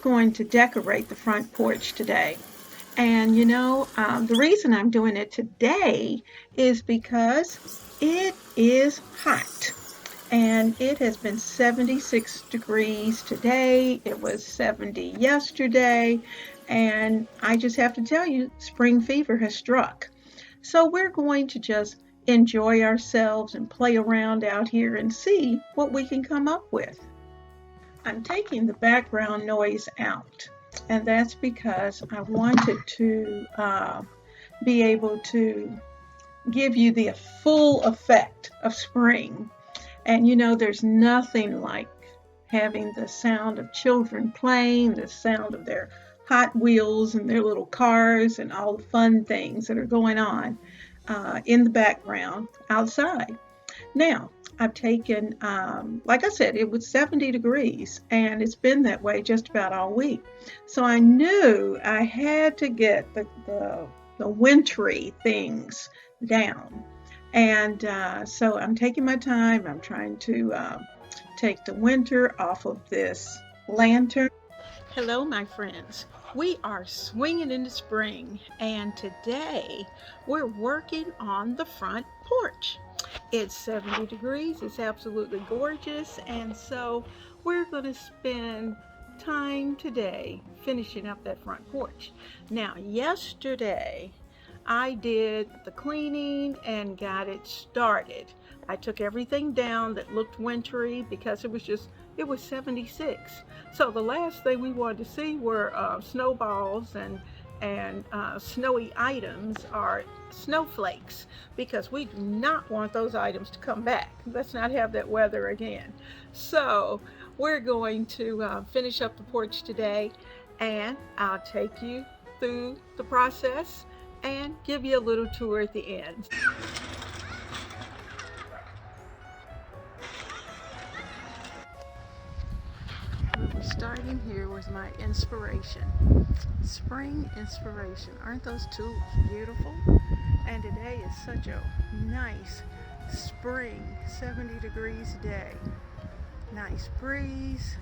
going to decorate the front porch today. And the reason I'm doing it today is because it is hot. And it has been 76 degrees today. It was 70 yesterday. And I just have to tell you, spring fever has struck. So we're going to just enjoy ourselves and play around out here and see what we can come up with. I'm taking the background noise out, and that's because I wanted to be able to give you the full effect of spring. And there's nothing like having the sound of children playing, the sound of their Hot Wheels and their little cars and all the fun things that are going on in the background outside. Now, I've taken, like I said, it was 70 degrees and it's been that way just about all week. So I knew I had to get the wintry things down. And so I'm taking my time. I'm trying to take the winter off of this lantern. Hello, my friends. We are swinging into spring, and today we're working on the front porch. It's 70 degrees, it's absolutely gorgeous, and so we're going to spend time today finishing up that front porch. Now, yesterday I did the cleaning and got it started. I took everything down that looked wintry because it was 76. So the last thing we wanted to see were snowballs and snowy items or snowflakes, because we do not want those items to come back. Let's not have that weather again. So we're going to finish up the porch today, and I'll take you through the process and give you a little tour at the end. We're starting here with my inspiration. Spring inspiration. Aren't those tulips beautiful? And today is such a nice spring 70 degrees day. Nice breeze.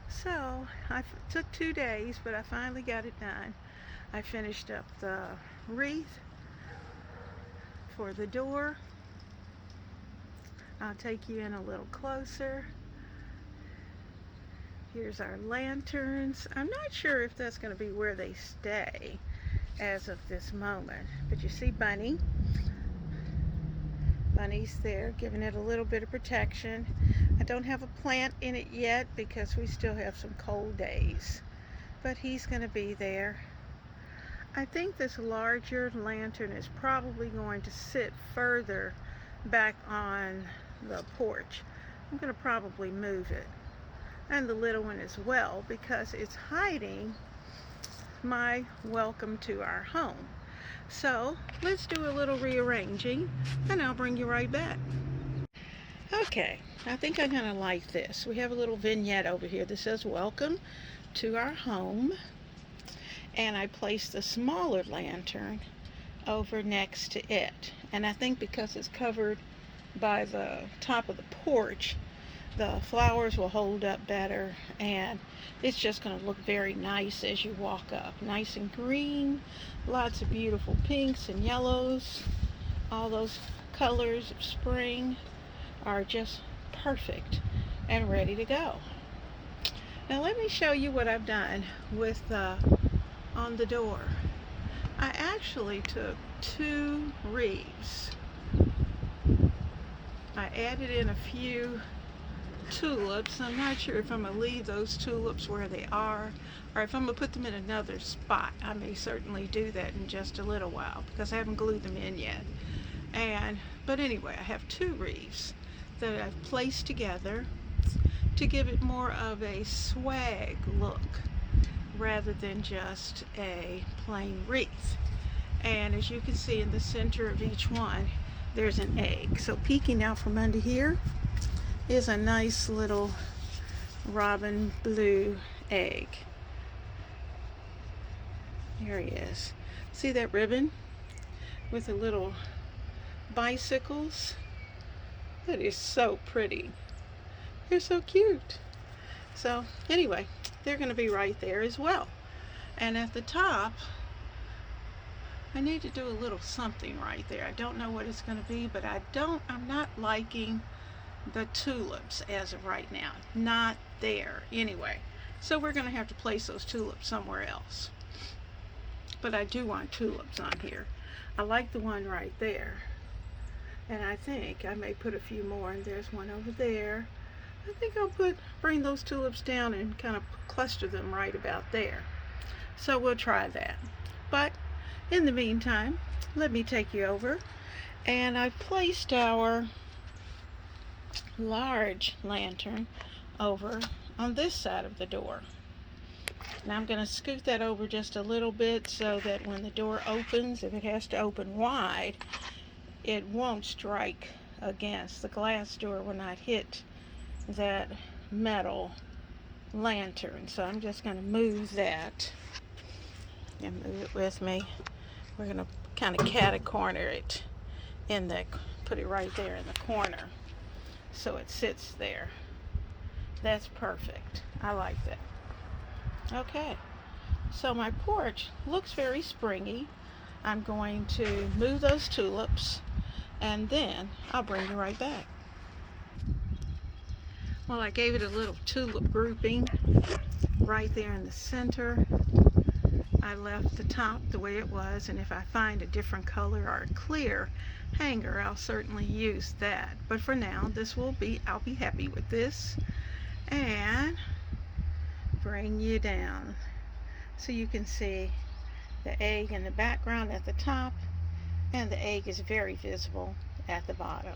So I took 2 days, but I finally got it done. I finished up the wreath for the door. I'll take you in a little closer. Here's our lanterns. I'm not sure if that's going to be where they stay as of this moment, but you see Bunny. Bunny's there, giving it a little bit of protection. I don't have a plant in it yet because we still have some cold days, but he's going to be there. I think this larger lantern is probably going to sit further back on the porch. I'm going to probably move it, and the little one as well, because it's hiding my welcome to our home. So let's do a little rearranging and I'll bring you right back. Okay, I think I'm gonna like this. We have a little vignette over here that says welcome to our home, and I placed the smaller lantern over next to it, and I think because it's covered by the top of the porch, the flowers will hold up better, and it's just going to look very nice as you walk up. Nice and green, lots of beautiful pinks and yellows. All those colors of spring are just perfect and ready to go. Now let me show you what I've done with on the door. I actually took 2 wreaths. I added in a few tulips. I'm not sure if I'm going to leave those tulips where they are or if I'm going to put them in another spot. I may certainly do that in just a little while because I haven't glued them in yet. But anyway, I have 2 wreaths that I've placed together to give it more of a swag look rather than just a plain wreath. And as you can see, in the center of each one there's an egg. So peeking out from under here is a nice little robin blue egg. There he is. See that ribbon with the little bicycles? It is so pretty. They're so cute. So anyway, they're going to be right there as well. And at the top, I need to do a little something right there. I don't know what it's going to be, but I'm not liking the tulips as of right now. Not there. Anyway, so we're going to have to place those tulips somewhere else. But I do want tulips on here. I like the one right there. And I think I may put a few more, and there's one over there. I think I'll bring those tulips down and kind of cluster them right about there. So we'll try that. But in the meantime, let me take you over. And I've placed our large lantern over on this side of the door. Now I'm going to scoot that over just a little bit so that when the door opens, if it has to open wide, it won't strike against the glass door, will not hit that metal lantern. So I'm just going to move that and move it with me. We're going to kind of cat-a-corner it in the, put it right there in the corner so it sits there. That's perfect. I like that. Okay, so my porch looks very springy. I'm going to move those tulips and then I'll bring you right back. Well, I gave it a little tulip grouping right there in the center. I left the top the way it was, and if I find a different color or a clear hanger, I'll certainly use that. But for now, I'll be happy with this. And bring you down so you can see the egg in the background at the top, and the egg is very visible at the bottom.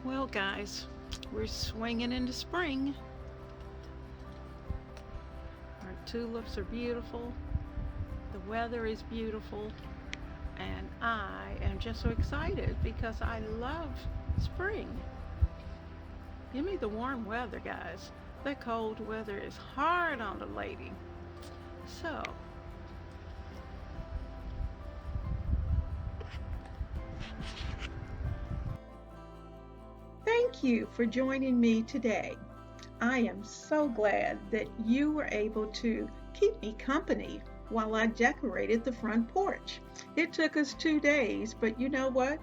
Well, guys, we're swinging into spring. Our tulips are beautiful. The weather is beautiful. And I am just so excited because I love spring. Give me the warm weather, guys. The cold weather is hard on the lady. So, thank you for joining me today. I am so glad that you were able to keep me company while I decorated the front porch. It took us 2 days, but you know what?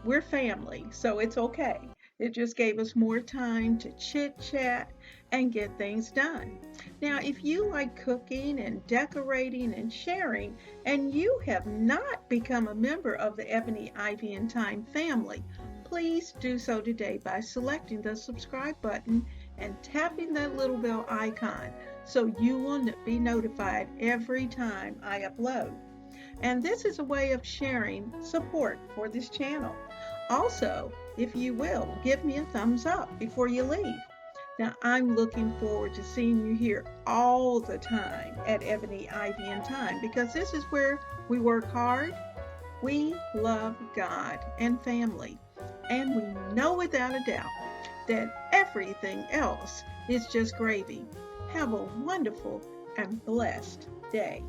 We're family, so it's okay. It just gave us more time to chit-chat and get things done. Now, if you like cooking and decorating and sharing, and you have not become a member of the Ebony, Ivy, and Thyme family, please do so today by selecting the subscribe button and tapping that little bell icon so you will be notified every time I upload. And this is a way of sharing support for this channel. Also, if you will, give me a thumbs up before you leave. Now, I'm looking forward to seeing you here all the time at Ebony, Ivy, and Thyme, because this is where we work hard, we love God and family, and we know without a doubt that everything else is just gravy. Have a wonderful and blessed day.